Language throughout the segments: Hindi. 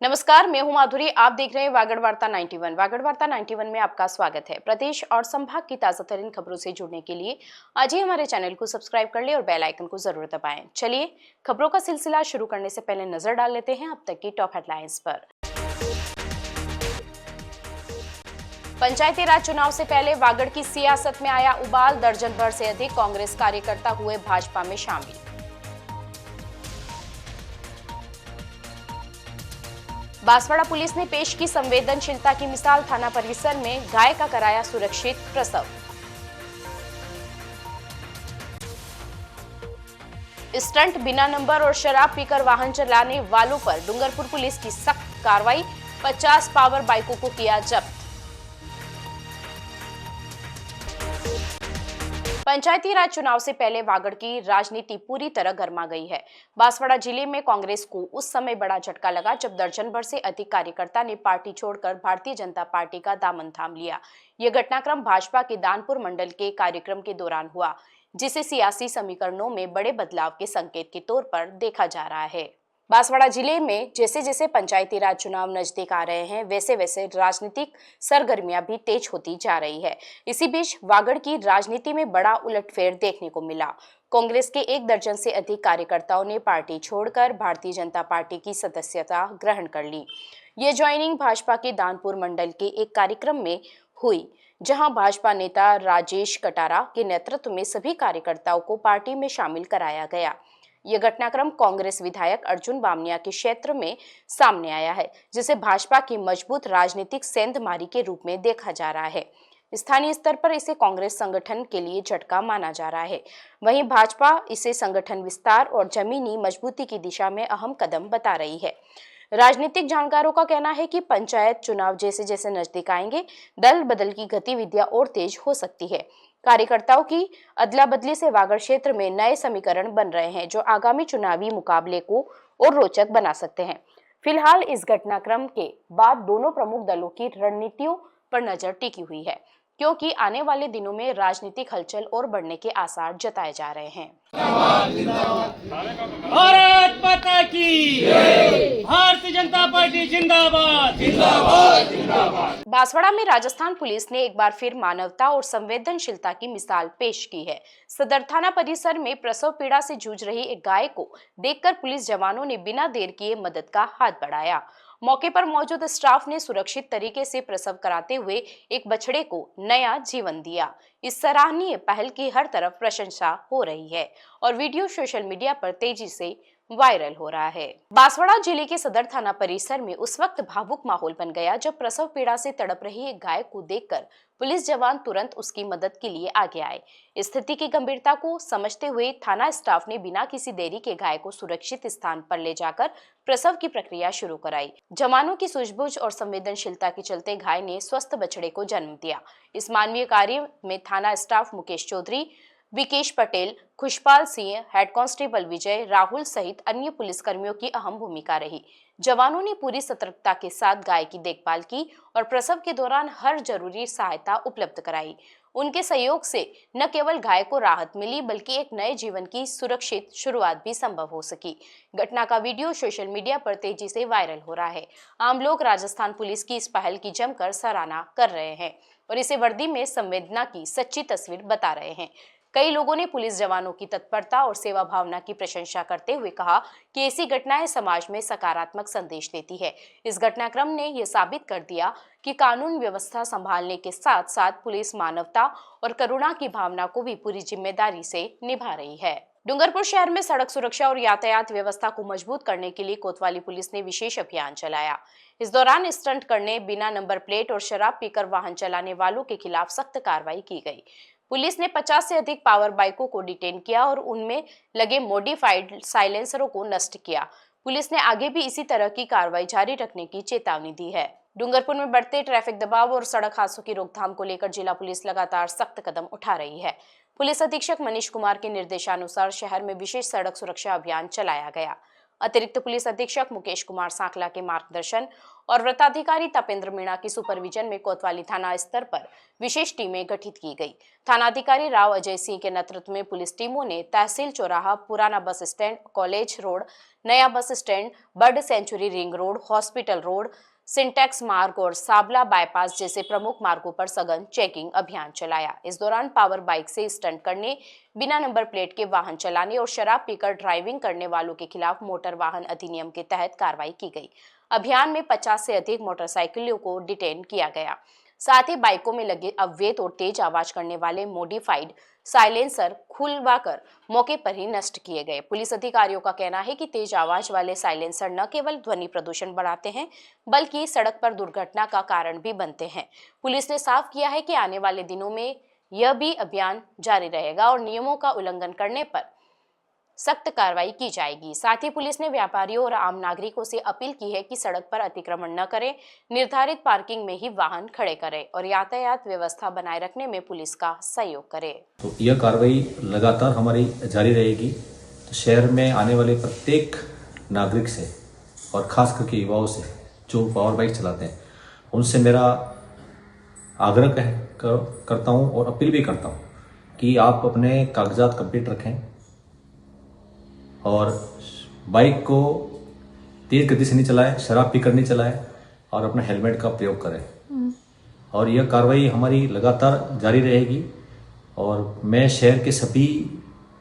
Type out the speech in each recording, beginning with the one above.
नमस्कार, मैं हूं माधुरी। आप देख रहे हैं वागड़ वार्ता 91। वागड़ वार्ता 91 में आपका स्वागत है। प्रदेश और संभाग की ताजा तरीन खबरों से जुड़ने के लिए आज ही हमारे चैनल को सब्सक्राइब कर ले और बेल आइकन को जरूर दबाएं। चलिए खबरों का सिलसिला शुरू करने से पहले नजर डाल लेते हैं अब तक की टॉप हेडलाइंस पर। पंचायती राज चुनाव से पहले वागड़ की सियासत में आया उबाल। दर्जन भर से अधिक कांग्रेस कार्यकर्ता हुए भाजपा में शामिल। बांसवाड़ा पुलिस ने पेश की संवेदनशीलता की मिसाल। थाना परिसर में गाय का कराया सुरक्षित प्रसव। स्टंट, बिना नंबर और शराब पीकर वाहन चलाने वालों पर डूंगरपुर पुलिस की सख्त कार्रवाई। 50 पावर बाइकों को किया जब्त। पंचायती राज चुनाव से पहले वागड़ की राजनीति पूरी तरह गर्मा गई है। बांसवाड़ा जिले में कांग्रेस को उस समय बड़ा झटका लगा जब दर्जन भर से अधिक कार्यकर्ता ने पार्टी छोड़कर भारतीय जनता पार्टी का दामन थाम लिया। यह घटनाक्रम भाजपा के दानपुर मंडल के कार्यक्रम के दौरान हुआ, जिसे सियासी समीकरणों में बड़े बदलाव के संकेत के तौर पर देखा जा रहा है। बांसवाड़ा जिले में जैसे जैसे पंचायती राज चुनाव नजदीक आ रहे हैं, वैसे वैसे राजनीतिक सरगर्मियां भी तेज होती जा रही है। इसी बीच वागड़ की राजनीति में बड़ा उलटफेर देखने को मिला। कांग्रेस के 1 दर्जन से अधिक कार्यकर्ताओं ने पार्टी छोड़कर भारतीय जनता पार्टी की सदस्यता ग्रहण कर ली। ये ज्वाइनिंग भाजपा के दानपुर मंडल के एक कार्यक्रम में हुई, जहां भाजपा नेता राजेश कटारा के नेतृत्व में सभी कार्यकर्ताओं को पार्टी में शामिल कराया गया। यह घटनाक्रम कांग्रेस विधायक अर्जुन बामनिया के क्षेत्र में सामने आया है, जिसे भाजपा की मजबूत राजनीतिक सेंधमारी के रूप में देखा जा रहा है। स्थानीय स्तर पर इसे कांग्रेस संगठन के लिए झटका माना जा रहा है। वहीं भाजपा इसे संगठन विस्तार और जमीनी मजबूती की दिशा में अहम कदम बता रही है। राजनीतिक जानकारों का कहना है कि पंचायत चुनाव जैसे जैसे नजदीक आएंगे, दल बदल की गतिविधियां और तेज हो सकती है। कार्यकर्ताओं की अदला बदली से वागड़ क्षेत्र में नए समीकरण बन रहे हैं, जो आगामी चुनावी मुकाबले को और रोचक बना सकते हैं। फिलहाल इस घटनाक्रम के बाद दोनों प्रमुख दलों की रणनीतियों पर नजर टिकी हुई है, क्योंकि आने वाले दिनों में राजनीतिक हलचल और बढ़ने के आसार जताए जा रहे हैं। भारत माता की जय, भारतीय जनता पार्टी जिंदाबाद जिंदाबाद जिंदाबाद। बांसवाड़ा में राजस्थान पुलिस ने एक बार फिर मानवता और संवेदनशीलता की मिसाल पेश की है। सदर थाना परिसर में प्रसव पीड़ा से जूझ रही एक गाय को देखकर पुलिस जवानों ने बिना देर किए मदद का हाथ बढ़ाया। मौके पर मौजूद स्टाफ ने सुरक्षित तरीके से प्रसव कराते हुए एक बछड़े को नया जीवन दिया। इस सराहनीय पहल की हर तरफ प्रशंसा हो रही है और वीडियो सोशल मीडिया पर तेजी से वायरल हो रहा है। बांसवाड़ा जिले के सदर थाना परिसर में उस वक्त भावुक माहौल बन गया जब प्रसव पीड़ा से तड़प रही एक गाय को देखकर पुलिस जवान तुरंत उसकी मदद के लिए आगे आए। स्थिति की गंभीरता को समझते हुए थाना स्टाफ ने बिना किसी देरी के गाय को सुरक्षित स्थान पर ले जाकर प्रसव की प्रक्रिया शुरू कराई। जवानों की सूझबूझ और संवेदनशीलता के चलते गाय ने स्वस्थ बछड़े को जन्म दिया। इस मानवीय कार्य में थाना staff Mukesh Chaudhary, Vikesh Patel, Khushpal Singh, head constable Vijay, Rahul सहित अन्य पुलिसकर्मियों की अहम भूमिका रही। जवानों ने पूरी सतर्कता के साथ गाय की देखभाल की और प्रसव के दौरान हर जरूरी सहायता उपलब्ध कराई। उनके सहयोग से न केवल गाय को राहत मिली, बल्कि एक नए जीवन की सुरक्षित शुरुआत भी संभव हो सकी। घटना का वीडियो सोशल मीडिया पर तेजी से वायरल हो रहा है। आम लोग राजस्थान पुलिस की इस पहल की जमकर सराहना कर रहे हैं और इसे वर्दी में संवेदना की सच्ची तस्वीर बता रहे हैं। कई लोगों ने पुलिस जवानों की तत्परता और सेवा भावना की प्रशंसा करते हुए कहा कि ऐसी घटनाएं समाज में सकारात्मक संदेश देती है। इस घटनाक्रम ने यह साबित कर दिया कि कानून व्यवस्था संभालने के साथ साथ पुलिस मानवता और करुणा की भावना को भी पूरी जिम्मेदारी से निभा रही है। डूंगरपुर शहर में सड़क सुरक्षा और यातायात व्यवस्था को मजबूत करने के लिए कोतवाली पुलिस ने विशेष अभियान चलाया। इस दौरान स्टंट करने, बिना नंबर प्लेट और शराब पीकर वाहन चलाने वालों के खिलाफ सख्त कार्रवाई की गई। पुलिस ने 50 से अधिक पावर बाइकों को डिटेन किया और उनमें लगे मॉडिफाइड साइलेंसरों को नष्ट किया। पुलिस ने आगे भी इसी तरह की कार्रवाई जारी रखने की चेतावनी दी है। डूंगरपुर में बढ़ते ट्रैफिक दबाव और सड़क हादसों की रोकथाम को लेकर जिला पुलिस लगातार सख्त कदम उठा रही है। पुलिस अधीक्षक मनीष कुमार के निर्देशानुसार शहर में विशेष सड़क सुरक्षा अभियान चलाया गया। अतिरिक्त पुलिस अधीक्षक मुकेश कुमार सांकला के मार्गदर्शन और वृत्ताधिकारी तपेंद्र मीणा की सुपरविजन में कोतवाली थाना स्तर पर विशेष टीमें गठित की गई। थानाधिकारी राव अजय सिंह के नेतृत्व में पुलिस टीमों ने तहसील चौराहा, पुराना बस स्टैंड, कॉलेज रोड, नया bus stand, bird sanctuary ring road, hospital road, Sintex Marg और साबला बाईपास जैसे प्रमुख मार्गों पर सघन चेकिंग अभियान चलाया। इस दौरान पावर बाइक से स्टंट करने, बिना नंबर प्लेट के वाहन चलाने और शराब पीकर ड्राइविंग करने वालों के खिलाफ मोटर वाहन अधिनियम के तहत कार्रवाई की गई। अभियान में 50 से अधिक मोटरसाइकिलों को डिटेन किया गया। साथ ही बाइकों में लगे अवैध और तेज आवाज करने वाले मॉडिफाइड साइलेंसर खुलवाकर मौके पर ही नष्ट किए गए। पुलिस अधिकारियों का कहना है कि तेज आवाज वाले साइलेंसर न केवल ध्वनि प्रदूषण बढ़ाते हैं बल्कि सड़क पर दुर्घटना का कारण भी बनते हैं। पुलिस ने साफ किया है कि आने वाले दिनों में यह भी अभियान जारी रहेगा और नियमों का उल्लंघन करने पर सख्त कार्रवाई की जाएगी। साथ ही पुलिस ने व्यापारियों और आम नागरिकों से अपील की है कि सड़क पर अतिक्रमण न करें, निर्धारित पार्किंग में ही वाहन खड़े करें और यातायात व्यवस्था बनाए रखने में पुलिस का सहयोग करें। तो यह कार्रवाई लगातार हमारी जारी रहेगी। तो शहर में आने वाले प्रत्येक नागरिक से और खास करके युवाओं से जो पावर बाइक चलाते हैं उनसे मेरा आग्रह करता हूं और अपील भी करता हूं कि आप अपने कागजात कंप्लीट रखें और बाइक को तेज गति से नहीं चलाएं, शराब पीकर नहीं चलाएं और अपना हेलमेट का प्रयोग करें। और यह कार्रवाई हमारी लगातार जारी रहेगी और मैं शहर के सभी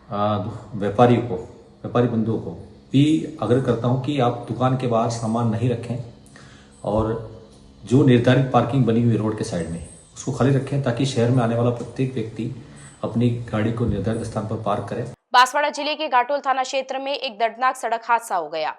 व्यापारी बंधुओं को भी आग्रह करता हूं कि आप दुकान के बाहर सामान नहीं रखें और जो निर्धारित पार्किंग बनी हुई रोड के साइड में उसको खाली रखें ताकि शहर में आने वाला प्रत्येक व्यक्ति अपनी गाड़ी को निर्धारित स्थान पर पार्क करे। बांसवाड़ा जिले के घाटोल थाना क्षेत्र में एक दर्दनाक सड़क हादसा हो गया।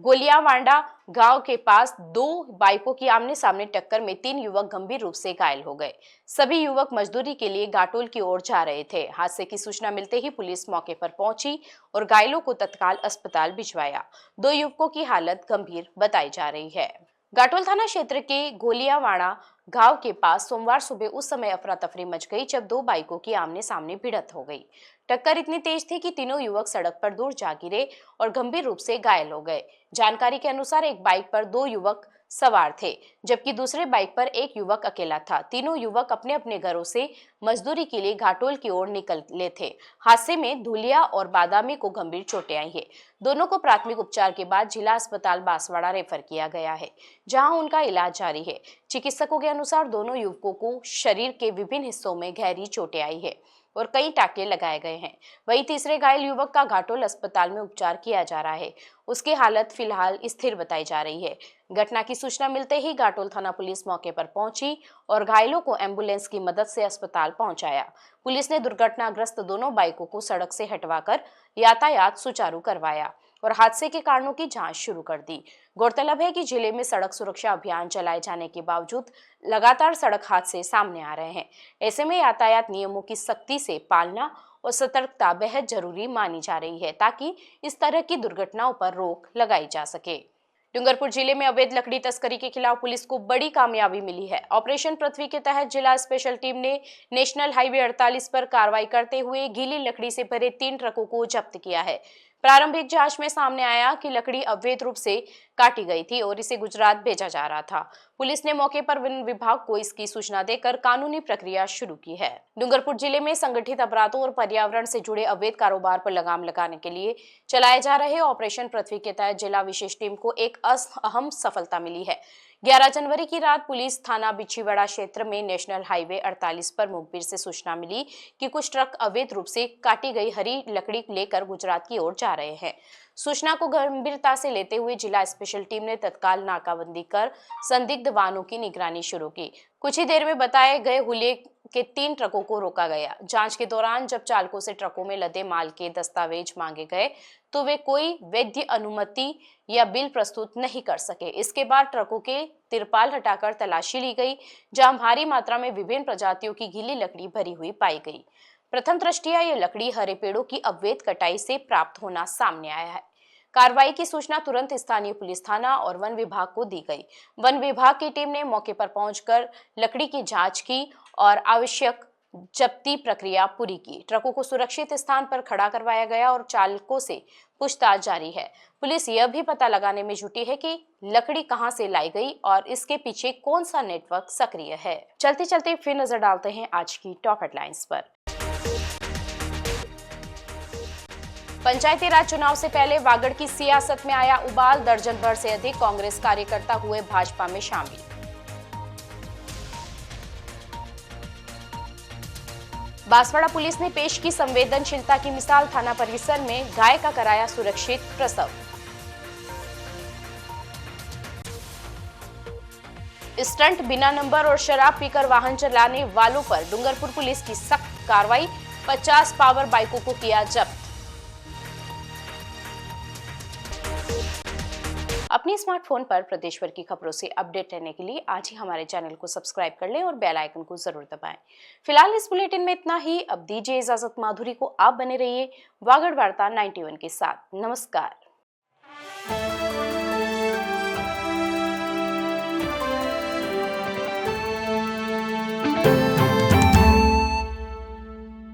गोलियावांडा गांव के पास दो बाइकों की आमने सामने टक्कर में 3 युवक गंभीर रूप से घायल हो गए। सभी युवक मजदूरी के लिए घाटोल की ओर जा रहे थे। हादसे की सूचना मिलते ही पुलिस मौके पर पहुंची और घायलों को तत्काल अस्पताल भिजवाया। 2 युवकों की हालत गंभीर बताई जा रही है। घाटोल थाना क्षेत्र के गोलियावाड़ा गांव के पास सोमवार सुबह उस समय अफरा तफरी मच गई जब 2 बाइकों की आमने सामने भिड़ंत हो गई। टक्कर इतनी तेज थी कि तीनों युवक सड़क पर दूर जा गिरे और गंभीर रूप से घायल हो गए। जानकारी के अनुसार एक बाइक पर 2 युवक सवार थे जबकि दूसरे बाइक पर एक युवक अकेला था। तीनों युवक अपने अपने घरों से मजदूरी के लिए घाटोल की ओर निकले थे। हादसे में धुलिया और बादामी को गंभीर चोटें आई है। दोनों को प्राथमिक उपचार के बाद जिला अस्पताल बांसवाड़ा रेफर किया गया है, जहां उनका इलाज जारी है। चिकित्सकों के अनुसार दोनों युवकों को शरीर के विभिन्न हिस्सों में गहरी चोटें आई है और कई टाके लगाए गए हैं। वहीं तीसरे घायल युवक का घाटोल अस्पताल में उपचार किया जा रहा है। उसकी हालत फिलहाल स्थिर बताई जा रही है। घटना की सूचना मिलते ही घाटोल थाना पुलिस मौके पर पहुंची और घायलों को एम्बुलेंस की मदद से अस्पताल पहुंचाया। पुलिस ने दुर्घटनाग्रस्त दोनों बाइकों को सड़क से हटवाकर यातायात सुचारू करवाया और हादसे के कारणों की जांच शुरू कर दी। गौरतलब है कि जिले में सड़क सुरक्षा अभियान चलाए जाने के बावजूद लगातार सड़क हादसे सामने आ रहे हैं। ऐसे में यातायात नियमों की सख्ती से पालना और सतर्कता बेहद जरूरी मानी जा रही है ताकि इस तरह की दुर्घटनाओं पर रोक लगाई जा सके। डूंगरपुर जिले में अवैध लकड़ी तस्करी के खिलाफ पुलिस को बड़ी कामयाबी मिली है। ऑपरेशन पृथ्वी के तहत जिला स्पेशल टीम ने नेशनल हाईवे 48 पर कार्रवाई करते हुए गीली लकड़ी से भरे 3 ट्रकों को जब्त किया है। प्रारंभिक जांच में सामने आया कि लकड़ी अवैध रूप से काटी गई थी और इसे गुजरात भेजा जा रहा था। पुलिस ने मौके पर वन विभाग को इसकी सूचना देकर कानूनी प्रक्रिया शुरू की है। डूंगरपुर जिले में संगठित अपराधों और पर्यावरण से जुड़े अवैध कारोबार पर लगाम लगाने के लिए चलाए जा रहे ऑपरेशन पृथ्वी के तहत जिला विशेष टीम को एक अहम सफलता मिली है। 11 जनवरी की रात पुलिस थाना बिछीवाड़ा क्षेत्र में नेशनल हाईवे 48 पर मुखबिर से सूचना मिली कि कुछ ट्रक अवैध रूप से काटी गई हरी लकड़ी लेकर गुजरात की ओर जा रहे हैं। सूचना को गंभीरता से लेते हुए जिला स्पेशल टीम ने तत्काल नाकाबंदी कर संदिग्ध वाहनों की निगरानी शुरू की। कुछ ही देर में बताए गए हुलिये के 3 ट्रकों को रोका गया। जांच के दौरान जब चालकों से ट्रकों में लदे माल के दस्तावेज मांगे गए तो वे कोई वैध अनुमति या बिल प्रस्तुत नहीं कर सके। इसके बाद ट्रकों के तिरपाल हटाकर तलाशी ली गई, जहां भारी मात्रा में विभिन्न प्रजातियों की गीली लकड़ी भरी हुई पाई गई। प्रथम दृष्टया ये लकड़ी हरे पेड़ों की अवैध कटाई से प्राप्त होना सामने आया है। कार्रवाई की सूचना तुरंत स्थानीय पुलिस थाना और वन विभाग को दी गई। वन विभाग की टीम ने मौके पर पहुंचकर लकड़ी की जांच की और आवश्यक जब्ती प्रक्रिया पूरी की। ट्रकों को सुरक्षित स्थान पर खड़ा करवाया गया और चालकों से पूछताछ जारी है। पुलिस यह भी पता लगाने में जुटी है कि लकड़ी कहां से लाई गई और इसके पीछे कौन सा नेटवर्क सक्रिय है। चलते चलते फिर नजर डालते हैं आज की टॉप हेडलाइंस पर। पंचायती राज चुनाव से पहले वागड़ की सियासत में आया उबाल। दर्जन भर से अधिक कांग्रेस कार्यकर्ता हुए भाजपा में शामिल। बांसवाड़ा पुलिस ने पेश की संवेदनशीलता की मिसाल। थाना परिसर में गाय का कराया सुरक्षित प्रसव। स्टंट, बिना नंबर और शराब पीकर वाहन चलाने वालों पर डूंगरपुर पुलिस की सख्त कार्रवाई। 50 पावर बाइकों को किया जब्त। अपने स्मार्टफोन पर प्रदेश भर की खबरों से अपडेट रहने के लिए आज ही हमारे चैनल को सब्सक्राइब कर लें और बेल आइकन को जरूर दबाएं। फिलहाल इस बुलेटिन में इतना ही। अब दीजिए इजाजत। माधुरी को आप बने रहिए वागड़ वार्ता 91 के साथ। नमस्कार।